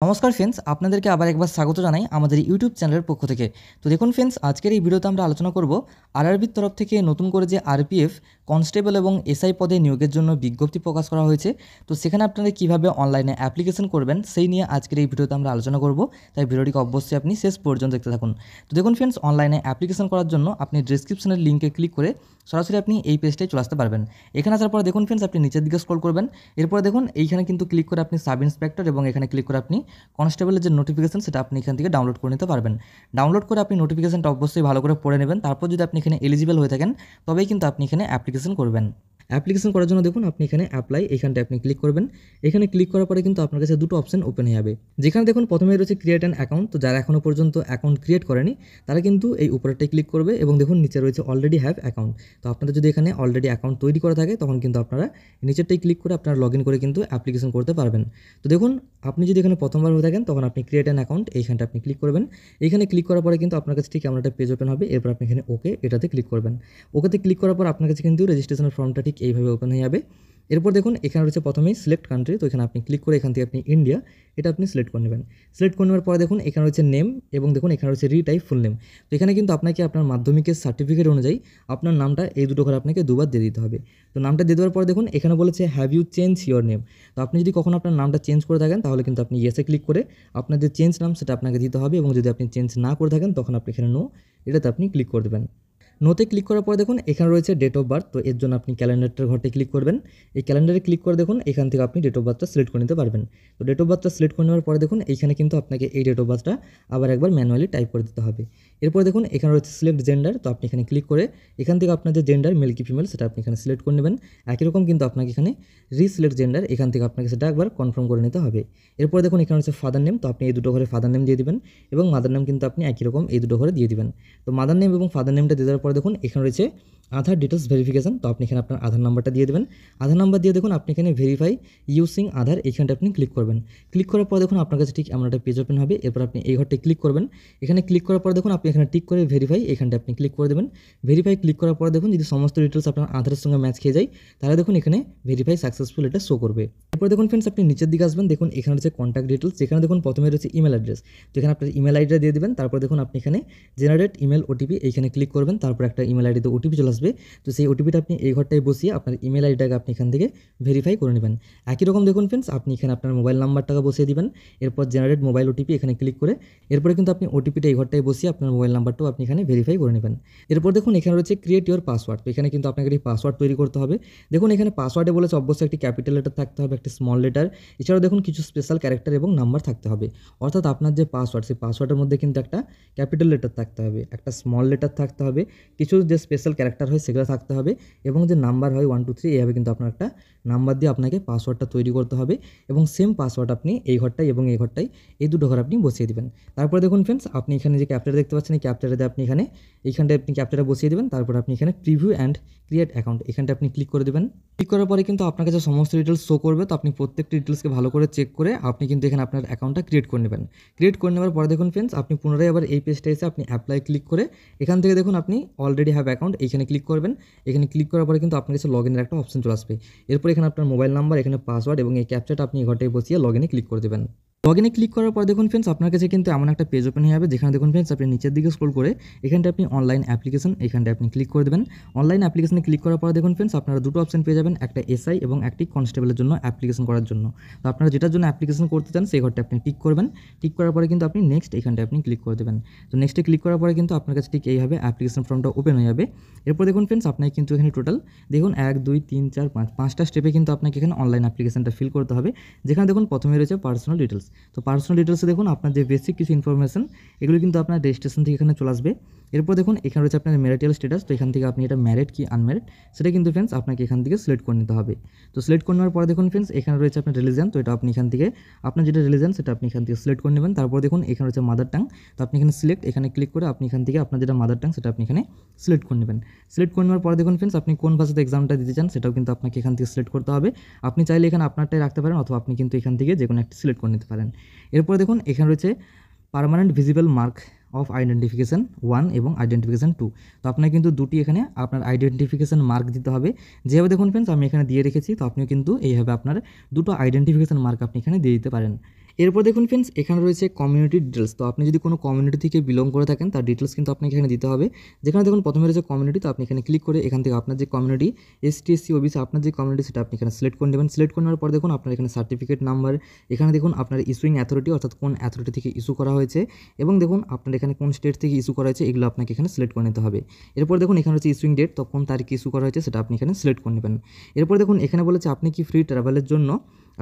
নমস্কার ফ্রেন্ডস, আপনাদেরকে আবার একবার স্বাগত জানাই আমাদের ইউটিউব চ্যানেলের পক্ষ থেকে। তো দেখুন ফ্রেন্ডস, আজকের এই ভিডিওতে আমরা আলোচনা করব আরআরবির তরফ থেকে নতুন করে যে আরপিএফ কনস্টেবল এবং এসআই পদে নিয়োগের জন্য বিজ্ঞপ্তি প্রকাশ করা হয়েছে। তো সেখানে আপনারা কীভাবে অনলাইনে অ্যাপ্লিকেশন করবেন সেই নিয়ে আজকের এই ভিডিওতে আমরা আলোচনা করব। তাই ভিডিওটিকে অবশ্যই আপনি শেষ পর্যন্ত দেখতে থাকুন। তো দেখুন ফ্রেন্ডস, অনলাইনে অ্যাপ্লিকেশন করার জন্য আপনি ডেসক্রিপশনের লিঙ্কে ক্লিক করে সরাসরি আপনি এই পেজটায় চলে আসতে পারবেন। এখানে আসার পর দেখুন ফ্রেন্ডস, আপনি নিচের দিকে স্ক্রল করবেন। এরপর দেখুন এইখানে কিন্তু ক্লিক করে আপনি সাব ইন্সপেক্টর এবং এখানে ক্লিক করে আপনি কনস্টেবলের যে নোটিফিকেশন সেটা আপনি এখান থেকে ডাউনলোড করে নিতে পারবেন। ডাউনলোড করে আপনি নোটিফিকেশনটা অবশ্যই ভালো করে পড়ে নেবেন। তারপর যদি আপনি এখানে এলিজিবল হয়ে থাকেন তবেই কিন্তু আপনি এখানে অ্যাপ্লিকেশন করবেন। অ্যাপ্লিকেশন করার জন্য দেখুন আপনি এখানে অ্যাপ্লাই, এখানটা আপনি ক্লিক করবেন। এখানে ক্লিক করার পরে কিন্তু আপনার কাছে দুটো অপশন ওপেন হয়ে যাবে। যেখানে দেখুন প্রথমে রয়েছে ক্রিয়েট অ্যান অ্যাকাউন্ট। তো যারা এখনও পর্যন্ত অ্যাকাউন্ট ক্রিয়েট করেনি তারা কিন্তু এই উপরেরটাই ক্লিক করবে এবং দেখুন নিচে রয়েছে অলরেডি হ্যাভ অ্যাকাউন্ট। তো আপনাদের যদি এখানে অলরেডি অ্যাকাউন্ট তৈরি করা থাকে তখন কিন্তু আপনারা নিচেরটাই ক্লিক করে আপনারা লগ ইন করে কিন্তু অ্যাপ্লিকেশন করতে পারবেন। তো দেখুন আপনি যদি এখানে প্রথমবার হয়ে থাকেন তখন আপনি ক্রিয়েট অ্যান অ্যাকাউন্ট এইখানটা আপনি ক্লিক করবেন। এখানে ক্লিক করার পরে কিন্তু আপনার কাছে ঠিক এমন একটা পেজ ওপেন হবে। এরপর আপনি এখানে ওকে এটাতে ক্লিক করবেন। ওকেতে ক্লিক করার পর আপনার কাছে কিন্তু রেজিস্ট্রেশনের ফর্মটা ঠিক এইভাবে ওপেন হয়ে যাবে। এরপর দেখুন এখানে রয়েছে প্রথমেই সিলেক্ট কান্ট্রি। তো এখানে আপনি ক্লিক করে এখান থেকে আপনি ইন্ডিয়া এটা আপনি সিলেক্ট করে নেবেন। সিলেক্ট করে নেওয়ার পরে দেখুন এখানে রয়েছে নেম এবং দেখুন এখানে রয়েছে রিটাইপ ফুল নেম। তো এখানে কিন্তু আপনাকে আপনার মাধ্যমিকের সার্টিফিকেট অনুযায়ী আপনার নামটা এই দুটো ঘরে আপনাকে দুবার দিয়ে দিতে হবে। তো নামটা দিয়ে দেওয়ার পর দেখুন এখানে বলেছে have you change your name. তো আপনি যদি কখনো আপনার নামটা চেঞ্জ করে থাকেন তাহলে কিন্তু আপনি ইয়েসে ক্লিক করে আপনার যে চেঞ্জ নাম সেটা আপনাকে দিতে হবে এবং যদি আপনি চেঞ্জ না করে থাকেন তখন আপনি এখানে নো এটাতে আপনি ক্লিক করে দেবেন। নোতে ক্লিক করার পরে দেখুন এখানে রয়েছে ডেট অফ বার্থ। তো এর জন্য আপনি ক্যালেন্ডারটার ঘরটি ক্লিক করবেন। এই ক্যালেন্ডারে ক্লিক করে দেখুন এখান থেকে আপনি ডেট অফ বার্থটা সিলেক্ট করে নিতে পারবেন। তো ডেট অফ বার্থটা সিলেক্ট করে নেওয়ার পরে দেখুন এইখানে কিন্তু আপনাকে এই ডেট অফ বার্থটা আবার একবার ম্যানুয়ালি টাইপ করে দিতে হবে। এরপর দেখুন এখানে রয়েছে সিলেক্ট জেন্ডার। তো আপনি এখানে ক্লিক করে এখান থেকে আপনার যে জেন্ডার মেল কি ফিমেল সেটা আপনি এখানে সিলেক্ট করে নেবেন। একই রকম কিন্তু আপনাকে এখানে রিসিলেক্ট জেন্ডার এখান থেকে আপনাকে সেটা একবার কনফার্ম করে নিতে হবে। এরপর দেখুন এখানে হচ্ছে ফাদার নেম। তো আপনি এই দুটো ঘরে ফাদার নেম দিয়ে দিবেন এবং মাদার নেম কিন্তু আপনি একই রকম এই দুটো ঘরে দিয়ে দিবেন। তো মাদার নেম এবং ফাদার নেমটা দিয়ে দেওয়ার পরে দেখুন এখানে রয়েছে আধার ডিটেলস ভেরিফিকেশন। তো আপনি এখানে আপনার আধার নাম্বারটা দিয়ে দেবেন। আধার নাম্বার দিয়ে দেখুন আপনি এখানে ভেরিফাই ইউজিং আধার এইখানটা আপনি ক্লিক করবেন। ক্লিক করার পর দেখুন আপনার কাছে ঠিক এমন একটা পেজ ওপেন হবে। এরপর আপনি এই ঘরটায় ক্লিক করবেন। এখানে ক্লিক করার পর দেখুন আপনি এখানে টিক করে ভেরিফাই এইখানটা আপনি ক্লিক করে দেবেন। ভেরিফাই ক্লিক করার পর দেখুন যদি সমস্ত ডিটেলস আপনার আধারের সঙ্গে ম্যাচ খেয়ে যায় তাহলে দেখুন এখানে ভেরিফাই সাকসেসফুল এটা শো করবে। এরপর দেখুন ফ্রেন্ডস আপনি নিচের দিকে আসবেন। দেখুন এখানে রয়েছে কন্ট্যাক্ট ডিটেলস। যেখানে দেখুন প্রথমে রয়েছে ইমেল অ্যাড্রেস। তো এখানে আপনার ইমেল আইডিটা দিয়ে দেবেন। তারপর দেখুন আপনি এখানে জেনারেট ইমেল ওটিপি এইখানে ক্লিক করবেন। তারপর একটা ইমেল আইডিতে ওটিপি চলে আসবে। তো সেই ওটিপিটা আপনি এই ঘরটায় বসিয়ে আপনার ইমেল আইডিটাকে আপনি এখান থেকে ভেরিফাই করে নেবেন। একই রকম দেখুন ফ্রেন্ডস আপনি এখানে আপনার মোবাইল নাম্বারটাকে বসিয়ে দিবেন। এরপর জেনারেট মোবাইল ওটিপি এখানে ক্লিক করে এরপরে কিন্তু আপনি ওটিপিটা এই ঘরটায় বসিয়ে আপনার মোবাইল নাম্বারটাও আপনি এখানে ভেরিফাই করে নেবেন। এরপর দেখুন এখানে রয়েছে ক্রিয়েট ইওর পাসওয়ার্ড। তো এখানে কিন্তু আপনাকে একটি পাসওয়ার্ড তৈরি করতে হবে। দেখুন এখানে পাসওয়ার্ডে বলেছে অবশ্যই একটি ক্যাপিটাল লেটার থাকতে হবে, একটি স্মল লেটার, এছাড়াও দেখুন কিছু স্পেশাল ক্যারেক্টার এবং নাম্বার থাকতে হবে। অর্থাৎ আপনার যে পাসওয়ার্ড সেই পাসওয়ার্ডের মধ্যে কিন্তু একটা ক্যাপিটাল লেটার থাকতে হবে, একটা স্মল লেটার থাকতে হবে, কিছু যে স্পেশাল ক্যারেক্টার হয় সেগুলো থাকতে হবে এবং যে নাম্বার হয় 1 2 3 এইভাবে কিন্তু আপনার একটা নাম্বার দিয়ে আপনাকে পাসওয়ার্ডটা তৈরি করতে হবে এবং সেম পাসওয়ার্ড আপনি এই ঘরটায় এবং এই ঘরটায় এই দুটো ঘর আপনি বসিয়ে দেবেন। তারপরে দেখুন ফ্রেন্ডস আপনি এখানে যে ক্যাপচার দেখতে পাচ্ছেন এই ক্যাপচারে আপনি এইখানটায় আপনি ক্যাপচারটা বসিয়ে দেবেন। তারপর আপনি এখানে প্রিভিউ অ্যান্ড ক্রিয়েট অ্যাকাউন্ট এখানটা আপনি ক্লিক করে দেবেন। ক্লিক করার পরে কিন্তু আপনার কাছে সমস্ত ডিটেলস শো করবে। তো আপনি প্রত্যেকটি ডিটেলসকে ভালো করে চেক করে আপনি কিন্তু এখানে আপনার অ্যাকাউন্টটা ক্রিয়েট করে নেবেন। ক্রিয়েট করে নেওয়ার পরে দেখুন ফ্রেন্ডস আপনি পুনরায় আবার এই পেজটা এসে আপনি অ্যাপ্লাই ক্লিক করে এখান থেকে দেখুন আপনি অলরেডি হ্যাভ অ্যাকাউন্ট এইখানে ক্লিক করবেন। এখানে ক্লিক করার পরে কিন্তু আপনার কাছে লগ ইনের একটা অপশন চলে আসবে। এরপর এখানে আপনার মোবাইল নাম্বার, এখানে পাসওয়ার্ড এবং এই ক্যাপচারটা আপনি ঘরটায় বসিয়ে লগ ইনে ক্লিক করে দেবেন। লগ ইনে ক্লিক করার পর দেখুন ফ্রেন্ডস আপনার কাছে কিন্তু এমন একটা পেজ ওপেন হয়ে যাবে যেখানে দেখুন ফ্রেন্ডস আপনি নিচের দিকে স্ক্রল করে এখানটা আপনি অনলাইন অ্যাপ্লিকেশন এখানটা আপনি ক্লিক করে দেবেন। অনলাইন অ্যাপ্লিকেশনে ক্লিক করার পর দেখুন ফ্রেন্ডস আপনারা দুটো অপশন পেয়ে যাবেন, একটা এসআই এবং একটি কনস্টেবলের জন্য অ্যাপ্লিকেশন করার জন্য। তো আপনারা যেটার জন্য অ্যাপ্লিকেশন করতে চান সেই ঘরটা আপনি টিক করবেন। টিক করার পরে কিন্তু আপনি নেক্সট এখানটা আপনি ক্লিক করে দেবেন। তো নেক্সটে ক্লিক করার পরে কিন্তু আপনার কাছে ঠিক এইভাবে অ্যাপ্লিকেশন ফর্মটা ওপেন হয়ে যাবে। এরপর দেখুন ফ্রেন্ডস আপনাকে কিন্তু এখানে টোটাল দেখুন 1 2 3 4 5 5টা স্টেপে কিন্তু আপনাকে এখানে অনলাইন অ্যাপ্লিকেশনটা ফিল করতে হবে। যেখানে দেখুন প্রথমে রয়েছে পার্সোনাল ডিটেলস। তো পার্সোনাল ডিটেলসে দেখুন আপনার যে বেসিক কিছু ইনফরমেশন এগুলো কিন্তু আপনার রেজিস্ট্রেশন থেকে এখানে চলে আসবে। এরপর দেখুন এখানে রয়েছে আপনার ম্যারিটাল স্ট্যাটাস। তো এখান থেকে আপনি এটা ম্যারিড কি আনম্যারিড সেটা কিন্তু ফ্রেন্ডস আপনাকে এখান থেকে সিলেক্ট করে নিতে হবে। তো সিলেক্ট করে নেওয়ার পরে দেখুন ফ্রেন্ডস এখানে রয়েছে আপনার রিলিজন। তো এটা আপনি এখান থেকে আপনার যেটা রিলিজন সেটা আপনি এখান থেকে সিলেক্ট করে নেবেন। তারপর দেখুন এখানে রয়েছে মাদার টাং। তো আপনি এখানে সিলেক্ট এখানে ক্লিক করে আপনি এখান থেকে আপনার যেটা মাদার টাং সেটা আপনি এখানে সিলেক্ট করে নেবেন। সিলেক্ট করে নেওয়ার পরে দেখুন ফ্রেন্ডস আপনি কোন ভাষাতে এক্সামটা দিতে চান সেটাও কিন্তু আপনাকে এখান থেকে সিলেক্ট করতে হবে। আপনি চাইলে এখানে আপনারটাই রাখতে পারেন অথবা আপনি কিন্তু এখান থেকে যে কোনো একটা সিলেক্ট করে নিতে পারেন। এরপর দেখুন এখানে রয়েছে permanent visible mark of identification 1 এবং আইডেন্টিফিকেশন 2। তো আপনার কিন্তু দুটি এখানে আপনার আইডেন্টিফিকেশন মার্ক দিতে হবে। যেভাবে দেখুন ফ্রেন্ডস আমি এখানে দিয়ে রেখেছি। তো আপনিও কিন্তু এইভাবে আপনার দুটো আইডেন্টিফিকেশন মার্ক আপনি এখানে দিয়ে দিতে পারেন। এরপর দেখুন ফ্রেন্ডস এখানে রয়েছে কমিউনিটি ডিটেলস। তো আপনি যদি কোনো কমিউনিটি থেকে বিলং করে থাকেন তার ডিটেলস কিন্তু আপনাকে এখানে দিতে হবে। যেখানে দেখুন প্রথমে রয়েছে কমিউনিটি, তো আপনি এখানে ক্লিক করে এখান থেকে আপনার যে কমিউনিটি এসটি এসসি ওবিসি আপনার যে কমিউনিটি সেটা আপনি এখানে সিলেক্ট করে নেবেন। সিলেক্ট করে নেওয়ার পর দেখুন আপনার এখানে সার্টিফিকেট নাম্বার, এখানে দেখুন আপনার ইস্যুইং অ্যাথরিটি অর্থাৎ কোন অ্যাথরিটি থেকে ইস্যু করা হয়েছে এবং দেখুন আপনার এখানে কোন স্টেট থেকে ইস্যু করা হয়েছে এগুলো আপনাকে এখানে সিলেক্ট করে নিতে হবে। এরপর দেখুন এখানে হচ্ছে ইস্যুইং ডেট, তো কোন তারিখে ইস্যু করা হয়েছে সেটা আপনি এখানে সিলেক্ট করে নেবেন। এরপর দেখুন এখানে বলেছে আপনি কি ফ্রি ট্রাভেলের জন্য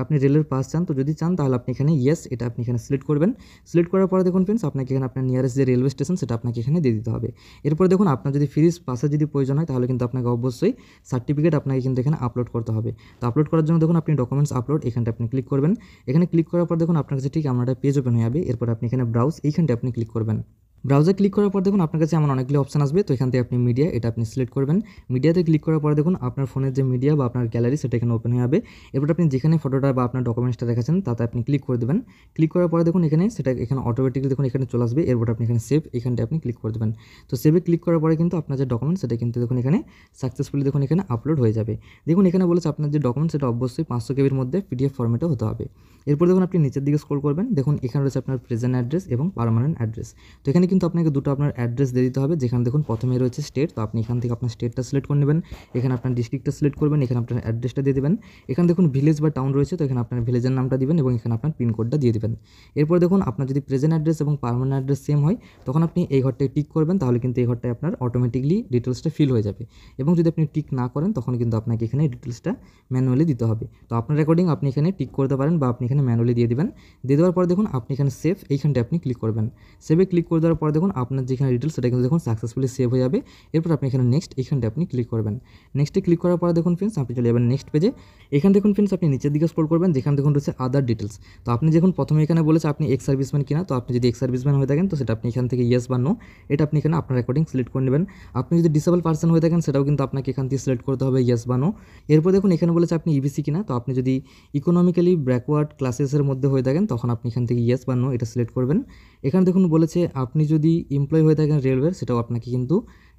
আপনি রেলের পাস চান, তো যদি চান তাহলে আপনি এখানে ইয়েস এটা আপনি এখানে সিলেক্ট করবেন। সিলেক্ট করার পরে দেখুন ফ্রেন্ডস আপনাকে এখানে আপনার নিয়ারেস্ট যে রেলওয়ে স্টেশন সেটা আপনাকে এখানে দিয়ে দিতে হবে। এরপর দেখুন আপনার যদি ফ্রি পাসের যদি প্রয়োজন হয় তাহলে কিন্তু আপনাকে অবশ্যই সার্টিফিকেট আপনাকে কিন্তু এখানে আপলোড করতে হবে। তো আপলোড করার জন্য দেখুন আপনি ডকুমেন্টস আপলোড এখানটা আপনি ক্লিক করবেন। এখানে ক্লিক করার পর দেখুন আপনার কাছে ঠিক আমার একটা পেজ ওপেন হয়ে যাবে। এরপর আপনি এখানে ব্রাউজ এইখানটা আপনি ক্লিক করবেন। ব্রাউজার ক্লিক করার পর দেখুন আপনার কাছে এমন অনেকগুলো অপশন আসবে, তো এখান থেকে আপনি মিডিয়া এটা আপনি সিলেক্ট করবেন। মিডিয়াতে ক্লিক করার পরে দেখুন আপনার ফোনের যে মিডিয়া বা আপনার গ্যালারি সেটা এখানে ওপেন হয়ে যাবে। এরপর আপনি যেখানে ফটোটা বা আপনার ডকুমেন্টসটা দেখাচ্ছেন তাতে আপনি ক্লিক করে দেবেন। ক্লিক করার পরে দেখুন এখানে সেটা এখানে অটোমেটিকলি দেখুন এখানে চলে আসবে। এরপর আপনি এখানে সেভ এখানটা আপনি ক্লিক করে দেবেন। তো সেভে ক্লিক করার পরে কিন্তু আপনার যে ডকুমেন্ট সেটা কিন্তু দেখুন এখানে সাকসেসফুলি দেখুন এখানে আপলোড হয়ে যাবে। দেখুন এখানে বলেছে আপনার যে ডকুমেন্ট সেটা অবশ্যই 500 কেবির মধ্যে পিডিএফ ফরম্যাটে হতে হবে। এরপর দেখুন আপনি নিচের দিকে স্ক্রল করবেন, দেখুন এখানে রয়েছে আপনার প্রেজেন্ট অ্যাড্রেস এবং পার্মানেন্ট অ্যাড্রেস। তো এখানে কিন্তু আপনাকে দুটো আপনার অ্যাড্রেস দিয়ে দিতে হবে। যেখানে দেখুন প্রথমে রয়েছে স্টেট, তো আপনি এখান থেকে আপনার স্টেটটা সিলেক্ট করে নেবেন। এখানে আপনার ডিস্ট্রিক্টটা সিলেক্ট করবেন, এখানে আপনার অ্যাড্রেসটা দিয়ে দেবেন। এখানে দেখুন ভিলেজ বা টাউন রয়েছে, তো এখানে আপনার ভিলেজের নামটা দিবেন এবং এখানে আপনার পিনকোডটা দিয়ে দেবেন। এরপর দেখুন আপনার যদি প্রেজেন্ট অ্যাড্রেস এবং পার্মানেন্ট অ্যাড্রেস সেম হয় তখন আপনি এই ঘরটায় টিক করবেন, তাহলে কিন্তু এই ঘরটায় আপনার অটোমেটিকলি ডিটেলসটা ফিল হয়ে যাবে। এবং যদি আপনি টিক না করেন তখন কিন্তু আপনাকে এখানে ডিটেলসটা ম্যানুয়ালি দিতে হবে। তো আপনার রেকর্ডিং আপনি এখানে টিক করতে পারেন বা আপনি এখানে ম্যানুয়ালি দিয়ে দেবেন। দিয়ে দেওয়ার পরে দেখুন আপনি এখানে সেভ এইখানটায় আপনি ক্লিক করবেন। সেভে ক্লিক করে দেওয়ার পরে দেখুন আপনার যেখানে ডিটেলস সেটা কিন্তু দেখুন সাকসেসফুলি সেভ হয়ে যাবে। এরপর আপনি এখানে নেক্সট এইখানটায় আপনি ক্লিক করবেন। নেক্সটে ক্লিক করার পরে দেখুন ফ্রেন্ডস আপনি চলে যাবেন নেক্সট পেজে। এখানে দেখুন ফ্রেন্ডস আপনি নিচের দিকে স্ক্রল করবেন, যেখানে দেখুন রয়েছে আদার ডিটেলস। তো আপনি যখন প্রথমে এখানে বলেছে আপনি এক্স সার্ভিসম্যান কিনা, তো আপনি যদি এক্স সার্ভিসম্যান হয়ে থাকেন তো সেটা আপনি এখান থেকে ইয়েস বা নো এটা আপনি এখানে আপনার রেকর্ডিং সিলেক্ট করে নেবেন। আপনি যদি ডিসেবল পার্সন হয়ে থাকেন সেটাও কিন্তু আপনাকে এখান থেকে সিলেক্ট করতে হবে ইয়েস বা নো। এরপর দেখুন এখানে বলেছে আপনি ইবিসি কিনা, তো আপনি যদি ইকোনমিক্যালি ব্যাকওয়ার্ড ক্লাসেসের মধ্যে হয়ে থাকেন তখন আপনি এখান থেকে ইয়েস বা নো এটা সিলেক্ট করবেন। এখানে দেখুন বলেছে আপনি যদি এমপ্লয় হয়ে থাকেন রেলওয়ের সেটাও আপনাকে কিন্তু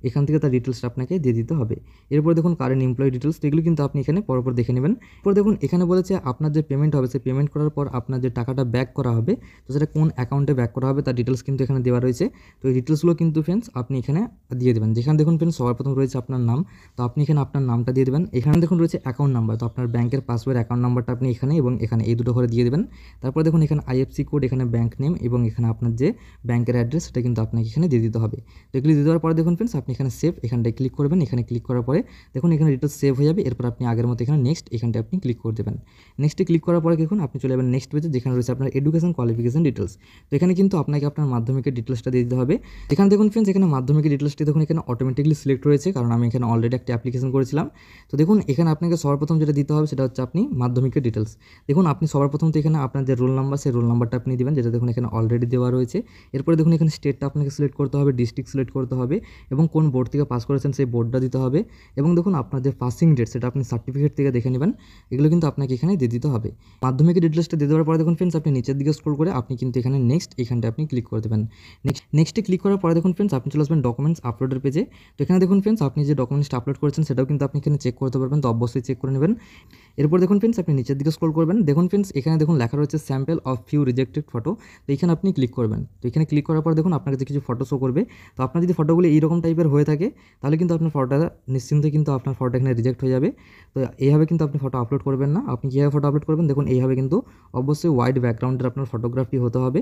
এখান থেকে তার ডিটেলসটা আপনাকে দিয়ে দিতে হবে। এরপর দেখুন কারেন্ট এমপ্লয়ি ডিটেলস, এগুলো কিন্তু আপনি এখানে পরপর দেখে নেবেন। এরপর দেখুন এখানে বলেছে আপনার যে পেমেন্ট হবে সেই পেমেন্ট করার পর আপনার যে টাকাটা ব্যাক করা হবে তো সেটা কোন অ্যাকাউন্টে ব্যাক করা হবে তার ডিটেলস কিন্তু এখানে দেওয়া রয়েছে। তো এই ডিটেলসগুলো কিন্তু ফ্রেন্ডস আপনি এখানে দিয়ে দেবেন। যেখানে দেখুন ফ্রেন্ডস সবার প্রথম রয়েছে আপনার নাম, তো আপনি এখানে আপনার নামটা দিয়ে দেবেন। এখানে দেখুন রয়েছে অ্যাকাউন্ট নাম্বার, তো আপনার ব্যাংকের পাসবইয়ের অ্যাকাউন্ট নাম্বারটা আপনি এখানে এবং এখানে এই দুটো ঘরে দিয়ে দেবেন। তারপর দেখুন এখানে আইএফসি কোড, এখানে ব্যাংক নেম এবং এখানে আপনার যে ব্যাংকের অ্যাড্রেস সেটা কিন্তু আপনাকে এখানে দিয়ে দিতে হবে। তো এগুলি দিয়ে দেওয়ার পরে দেখুন ফ্রেন্ডস আপনি এখানে সেভ এখানটায় ক্লিক করবেন। এখানে ক্লিক করার পরে দেখুন এখানে ডিটেলস সেভ হয়ে যাবে। এরপর আপনি আগের মতো এখানে নেক্সট এখানটায় আপনি ক্লিক করে দেবেন। নেক্সটে ক্লিক করার পরে দেখুন আপনি চলে যাবেন নেক্সট পেজে, যেখানে রয়েছে আপনার এডুকেশন কোয়ালিফিকেশন ডিটেলস। তো এখানে কিন্তু আপনাকে আপনার মাধ্যমিকের ডিটেলসটা দিয়ে দিতে হবে। এখানে দেখুন ফ্রেন্ডস এখানে মাধ্যমিকের ডিটেলসটি দেখুন এখানে অটোমেটিকলি সিলেক্ট রয়েছে, কারণ আমি এখানে অলরেডি একটা অ্যাপ্লিকেশন করেছিলাম। তো দেখুন এখানে আপনাকে সবার প্রথম যেটা দিতে হবে সেটা হচ্ছে আপনি মাধ্যমিকের ডিটেলস। দেখুন আপনি সবার প্রথম তো এখানে আপনার যে রোল নাম্বার সেই রোল নাম্বারটা আপনি দিবেন, যেটা দেখুন এখানে অলরেডি দেওয়া রয়েছে। এরপরে দেখুন এখানে স্টেটটা আপনাকে সিলেক্ট করতে হবে, ডিস্ট্রিক্ট সিলেক্ট করতে হবে এবং কোন বোর্ড থেকে পাস করেছেন সেই বোর্ডটা দিতে হবে। এবং দেখুন আপনার যে পাসিং ডেট সেটা আপনি সার্টিফিকেট থেকে দেখে নেবেন। এগুলো কিন্তু আপনাকে এখানে দিয়ে দিতে হবে। মাধ্যমিকের ডিটেলসটা দিয়ে দেওয়ার পরে দেখুন ফ্রেন্ডস আপনি নিচের দিকে স্ক্রল করে আপনি কিন্তু এখানে নেক্সট এখানটা আপনি ক্লিক করে দেবেন। নেক্সটে ক্লিক করার পরে দেখুন ফ্রেন্ডস আপনি চলে আসবেন ডকুমেন্টস আপলোডের পেজে। তো এখানে দেখুন ফ্রেন্ডস আপনি যে ডকুমেন্টসটা আপলোড করেছেন সেটাও কিন্তু আপনি এখানে চেক করতে পারবেন, তো অবশ্যই চেক করে নেবেন। এরপর দেখুন ফ্রেন্ডস আপনি নিচের দিকে স্ক্রল করবেন, দেখুন ফ্রেন্ডস এখানে দেখুন লেখা রয়েছে sample of few rejected photo. তো এখানে আপনি ক্লিক করবেন। তো এখানে ক্লিক করার পর দেখুন আপনাকে কিছু ফটো শো করবে। তো আপনার যদি ফটোগুলো এইরকম টাইপের হয়ে থাকে তাহলে কিন্তু আপনার ফটোটা নিশ্চিন্তে কিন্তু আপনার ফটোটা এখানে রিজেক্ট হয়ে যাবে। তো এইভাবে কিন্তু আপনি ফটো আপলোড করবেন না। আপনি কীভাবে ফটো আপলোড করবেন দেখুন এইভাবে কিন্তু অবশ্যই হোয়াইট ব্যাকগ্রাউন্ডের আপনার ফটোগ্রাফি হতে হবে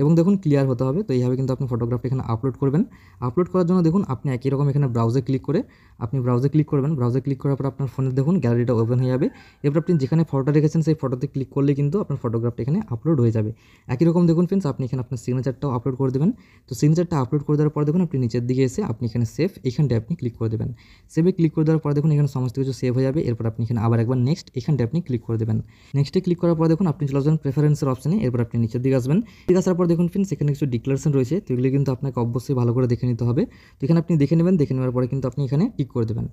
এবং দেখুন ক্লিয়ার হতে হবে। তো এইভাবে কিন্তু আপনি ফটোগ্রাফি এখানে আপলোড করবেন। আপলোড করার জন্য দেখুন আপনি একই রকম এখানে ব্রাউজে ক্লিক করে আপনি ব্রাউজে ক্লিক করবেন। ব্রাউজে ক্লিক করার পর আপনার ফোনে দেখুন গ্যালারিটা ওপেন হয়ে যাবে। এরপর আপনি যেখানে ফটোটা রেখেছেন সেই ফটোতে ক্লিক করলে কিন্তু আপনার ফটোগ্রাফটা এখানে আপলোড হয়ে যাবে। একই রকম দেখুন ফ্রেন্ডস আপনি এখানে আপনার সিগনেচারটাও আপলোড করে দেবেন। তো সিগনেচারটা আপলোড করে দেওয়ার পর দেখুন আপনি নিচের দিকে এসে আপনি এখানে সেভ এইখানটায় আপনি ক্লিক করে দেবেন। সেভে ক্লিক করে দেওয়ার পর দেখুন এখানে সমস্ত কিছু সেভ হয়ে যাবে। এরপর আপনি এখানে আবার একবার নেক্সট এখানটায় আপনি ক্লিক করে দেবেন। নেক্সটে ক্লিক করার পর দেখুন আপনি চলে আসবেন প্রেফারেন্সের অপশনে। এরপর আপনি নিচের দিকে আসবেন। ঠিক আসার পর দেখুন ফ্রেন্ডস এখানে কিছু ডিক্লারেশন রয়েছে, তো এগুলো কিন্তু আপনাকে অবশ্যই ভালো করে দেখে নিতে হবে। তো এখানে আপনি দেখে নেবেন, দেখে নেওয়ার পরে কিন্তু আপনি এখানে টিক করে দেবেন।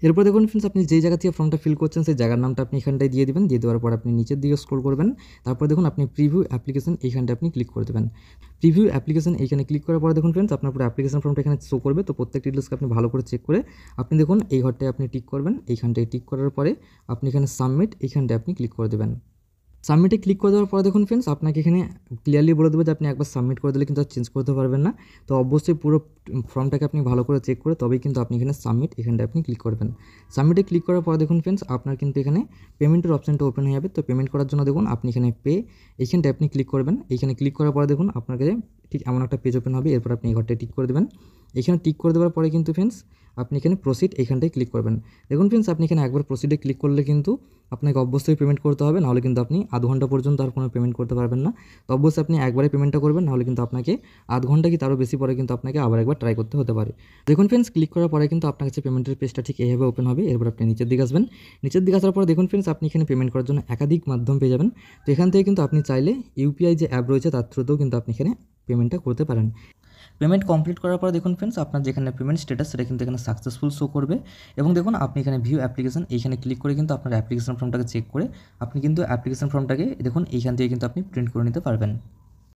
এরপর দেখুন ফ্রেন্ডস আপনি যেই জায়গা থেকে ফর্মটা ফিল করছেন সেই জায়গার নামটা আপনি এখানটায় দিয়ে দেবেন। দিয়ে দেওয়ার পর আপনি নিচের দিকে স্ক্রল করবেন। তারপর দেখুন আপনি প্রিভিউ অ্যাপ্লিকেশন এইখানটা আপনি ক্লিক করে দেবেন। প্রিভিউ অ্যাপ্লিকেশন এইখানে ক্লিক করার পরে দেখুন ফ্রেন্ডস আপনার পুরো অ্যাপ্লিকেশন ফর্মটা এখানে শো করবে। তো প্রত্যেকটি ডিটেলসকে আপনি ভালো করে চেক করে আপনি দেখুন এই ঘরটায় আপনি টিক করবেন। এইখানটায় টিক করার পরে আপনি এখানে সাবমিট এইখানটায় আপনি ক্লিক করে দেবেন। সাবমিটে ক্লিক করে দেওয়ার পরে দেখুন ফ্রেন্ডস আপনাকে এখানে ক্লিয়ারলি বলে দেবে যে আপনি একবার সাবমিট করে দিলে কিন্তু আর চেঞ্জ করতে পারবেন না। তো অবশ্যই পুরো ফর্মটাকে আপনি ভালো করে চেক করে তবেই কিন্তু আপনি এখানে সাবমিট এখানটা আপনি ক্লিক করবেন। সাবমিটে ক্লিক করার পরে দেখুন ফ্রেন্ডস আপনার কিন্তু এখানে পেমেন্টের অপশানটা ওপেন হয়ে যাবে। তো পেমেন্ট করার জন্য দেখুন আপনি এখানে পে এইখানটায় আপনি ক্লিক করবেন। এইখানে ক্লিক করার পরে দেখুন আপনাকে ঠিক এমন একটা পেজ ওপেন হবে। এরপর আপনি এই ঘরটায় টিক করে দেবেন। এখানে টিক করে দেওয়ার পরে কিন্তু ফ্রেন্ডস আপনি এখানে প্রসিড এইখানটায় ক্লিক করবেন। দেখুন ফ্রেন্ডস আপনি এখানে একবার প্রসিডে ক্লিক করলে কিন্তু আপনাকে অবশ্যই পেমেন্ট করতে হবে, নাহলে কিন্তু আপনি আধ ঘন্টা পর্যন্ত আর কোনো পেমেন্ট করতে পারবেন না। তো অবশ্যই আপনি একবারে পেমেন্টটা করবেন, নাহলে কিন্তু আপনাকে আধ ঘন্টা কি তারও বেশি পরে কিন্তু আপনাকে আবার একবার ট্রাই করতে হতে পারে। দেখুন ফ্রেন্ডস ক্লিক করার পরে কিন্তু আপনার কাছে পেমেন্টের পেজটা ঠিক এইভাবে ওপেন হবে। এরপর আপনি নিচের দিকে আসবেন। নিচের দিকে আসার পরে দেখুন ফ্রেন্ডস আপনি এখানে পেমেন্ট করার জন্য একাধিক মাধ্যম পেয়ে যাবেন। তো এখান থেকে কিন্তু আপনি চাইলে ইউপিআই যে অ্যাপ রয়েছে তার থ্রুতেও কিন্তু আপনি এখানে পেমেন্টটা করতে পারেন। পেমেন্ট কমপ্লিট করার পরে দেখুন ফ্রেন্ডস আপনার যেখানে পেমেন্ট স্ট্যাটাস সেটা কিন্তু এখানে সাকসেসফুল শো করবে। এবং দেখুন আপনি এখানে ভিউ অ্যাপ্লিকেশন এইখানে ক্লিক করে কিন্তু আপনার অ্যাপ্লিকেশন ফর্মটাকে চেক করে আপনি কিন্তু অ্যাপ্লিকেশন ফর্মটাকে দেখুন এইখান থেকে কিন্তু আপনি প্রিন্ট করে নিতে পারবেন।